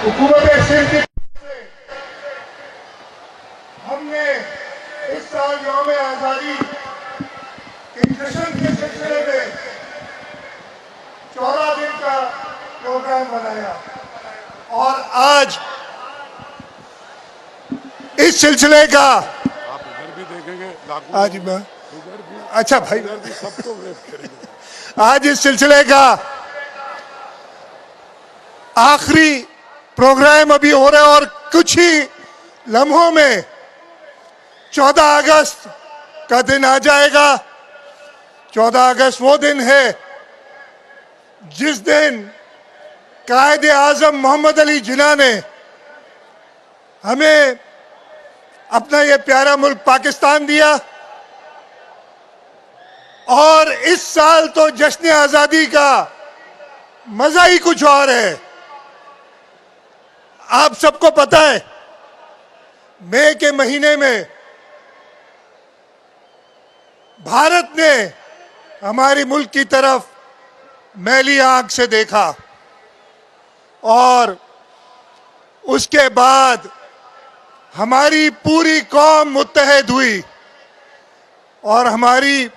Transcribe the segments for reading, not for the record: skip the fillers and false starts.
हुकूमत सिंध की तरफ से हमने इस साल यौम आज़ादी के जश्न के सिलसिले में 14 दिन का प्रोग्राम बनाया और आज इस सिलसिले का आप इधर भी देखेंगे आज मैं इधर भी अच्छा भाई इधर भी सबको वेट करेंगे। आज इस सिलसिले का आखिरी प्रोग्राम अभी हो रहा है और कुछ ही लम्हों में 14 अगस्त का दिन आ जाएगा। 14 अगस्त वो दिन है जिस दिन कायदे आजम मोहम्मद अली जिन्ना ने हमें अपना ये प्यारा मुल्क पाकिस्तान दिया। और इस साल तो जश्न आजादी का मजा ही कुछ और है। आप सबको पता है मई के महीने में भारत ने हमारी मुल्क की तरफ मैली आंख से देखा और उसके बाद हमारी पूरी कौम मुत्तहद हुई और हमारी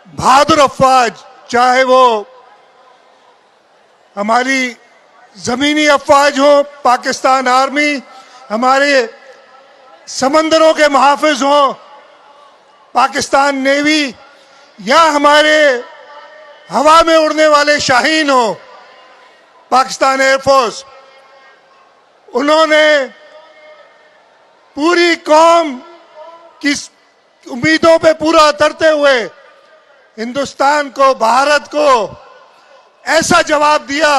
बहादुर अफवाज, चाहे वो हमारी जमीनी अफवाज हो, पाकिस्तान आर्मी, हमारे समंदरों के मुहाफिज हों, पाकिस्तान नेवी, या हमारे हवा में उड़ने वाले शाहीन हो, पाकिस्तान एयरफोर्स, उन्होंने पूरी कौम की उम्मीदों पे पूरा उतरते हुए हिंदुस्तान को, भारत को ऐसा जवाब दिया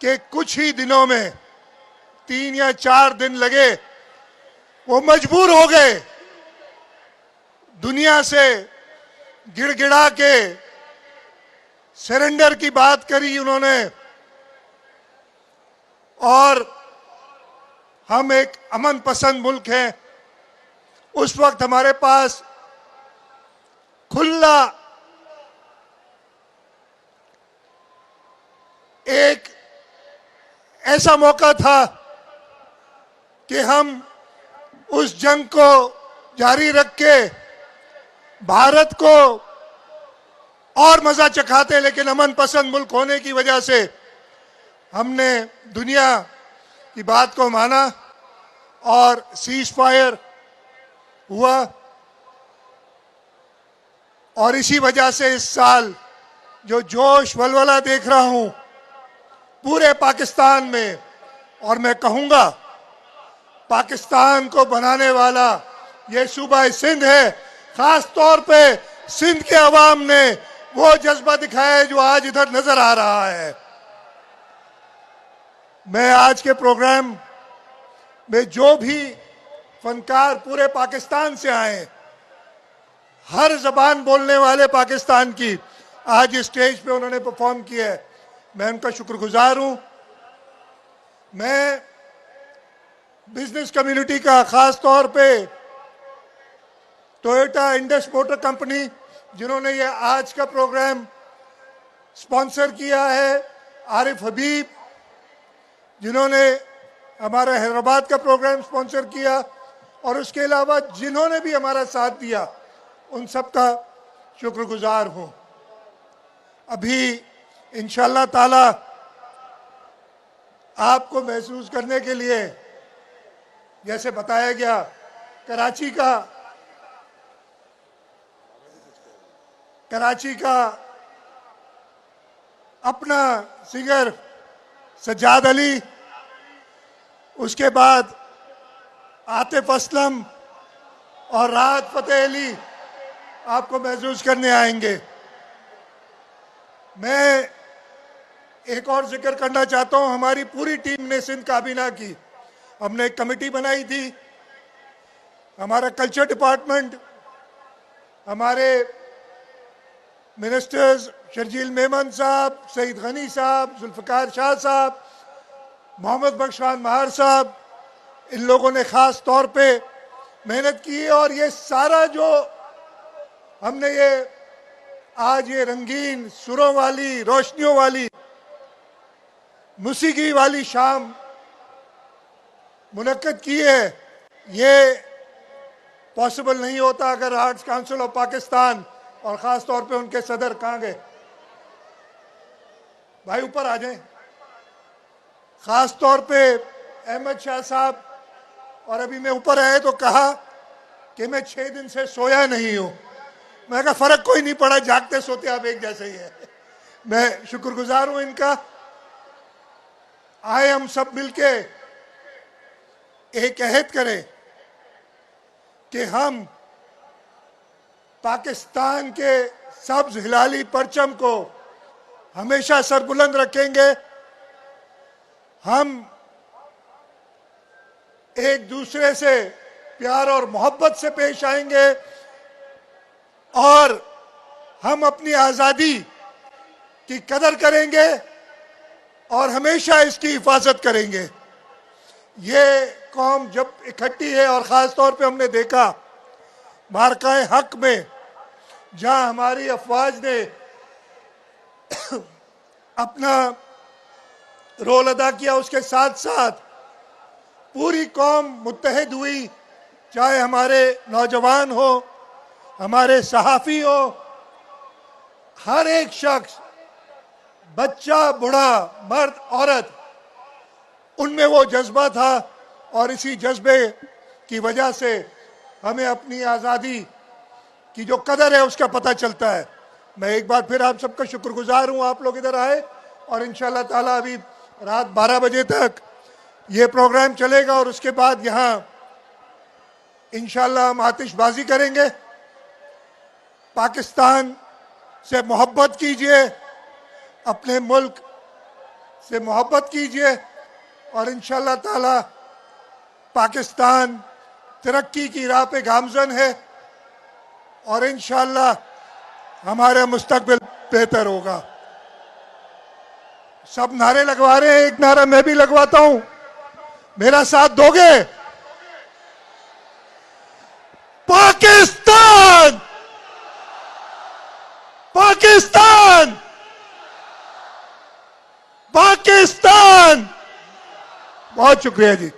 कि कुछ ही दिनों में 3 या 4 दिन लगे, वो मजबूर हो गए, दुनिया से गिड़गिड़ा के सरेंडर की बात करी उन्होंने। और हम एक अमन पसंद मुल्क हैं। उस वक्त हमारे पास खुला एक ऐसा मौका था कि हम उस जंग को जारी रख के भारत को और मजा चखाते, लेकिन अमन पसंद मुल्क होने की वजह से हमने दुनिया की बात को माना और सीज फायर हुआ। और इसी वजह से इस साल जो जोश वलवला देख रहा हूं पूरे पाकिस्तान में, और मैं कहूंगा पाकिस्तान को बनाने वाला ये सूबा सिंध है। खास तौर पे सिंध के अवाम ने वो जज्बा दिखाया है जो आज इधर नजर आ रहा है। मैं आज के प्रोग्राम में जो भी फनकार पूरे पाकिस्तान से आए, हर जबान बोलने वाले पाकिस्तान की आज इस स्टेज पे उन्होंने परफॉर्म किया है, मैं उनका शुक्रगुजार हूं। मैं बिजनेस कम्युनिटी का, खास तौर पे टोयोटा इंडस मोटर कंपनी जिन्होंने ये आज का प्रोग्राम स्पॉन्सर किया है, आरिफ हबीब जिन्होंने हमारा हैदराबाद का प्रोग्राम स्पॉन्सर किया, और उसके अलावा जिन्होंने भी हमारा साथ दिया, उन सब का शुक्रगुजार हूं। अभी इंशाअल्लाह ताला आपको महसूस करने के लिए, जैसे बताया गया, कराची का अपना सिंगर सज्जाद अली, उसके बाद आतिफ असलम और राहत फतेह अली आपको महसूस करने आएंगे। मैं एक और जिक्र करना चाहता हूं, हमारी पूरी टीम ने सिंध काबीना की, हमने एक कमेटी बनाई थी। हमारा कल्चर डिपार्टमेंट, हमारे मिनिस्टर्स शर्जील मेमन साहब, सईद गनी साहब, जुल्फकार शाह साहब, मोहम्मद बख्शान महार साहब, इन लोगों ने खास तौर पे मेहनत की है। और ये सारा जो हमने ये आज ये रंगीन सुरों वाली, रोशनियों वाली, मौसीकी वाली शाम मुनक्कद की है, ये पॉसिबल नहीं होता अगर आर्ट्स काउंसिल ऑफ पाकिस्तान और ख़ास तौर पे उनके सदर कहाँ गए भाई, ऊपर आ जाएं। ख़ास तौर पे अहमद शाह साहब, और अभी मैं ऊपर आए तो कहा कि मैं 6 दिन से सोया नहीं हूं। मैं कहा फर्क कोई नहीं पड़ा, जागते सोते आप एक जैसे ही है। मैं शुक्रगुजार हूं इनका। आए हम सब मिलके एक अहद करें कि हम पाकिस्तान के सब्ज हिलाली परचम को हमेशा सरबुलंद रखेंगे। हम एक दूसरे से प्यार और मोहब्बत से पेश आएंगे और हम अपनी आज़ादी की कदर करेंगे और हमेशा इसकी हिफाजत करेंगे। ये कौम जब इकट्ठी है, और ख़ास तौर पे हमने देखा मार्काए हक में जहां हमारी अफवाज ने अपना रोल अदा किया, उसके साथ साथ पूरी कौम मुत्तहिद हुई, चाहे हमारे नौजवान हो, हमारे सहाफ़ी हो, हर एक शख्स, बच्चा बूढ़ा मर्द औरत, उनमें वो जज्बा था। और इसी जज्बे की वजह से हमें अपनी आज़ादी की जो कदर है उसका पता चलता है। मैं एक बार फिर आप सबका शुक्रगुजार हूँ, आप लोग इधर आए, और इंशाअल्लाह ताला अभी रात 12 बजे तक ये प्रोग्राम चलेगा और उसके बाद यहाँ इंशाअल्लाह हम आतिशबाजी करेंगे। पाकिस्तान से मोहब्बत कीजिए, अपने मुल्क से मोहब्बत कीजिए, और इंशाअल्लाह ताला पाकिस्तान तरक्की की राह पे गामजन है और इंशाअल्लाह हमारा मुस्तकबिल बेहतर होगा। सब नारे लगवा रहे हैं, एक नारा मैं भी लगवाता हूं, मेरा साथ दोगे? पाकिस्तान, पाकिस्तान, पाकिस्तान। बहुत शुक्रिया जी।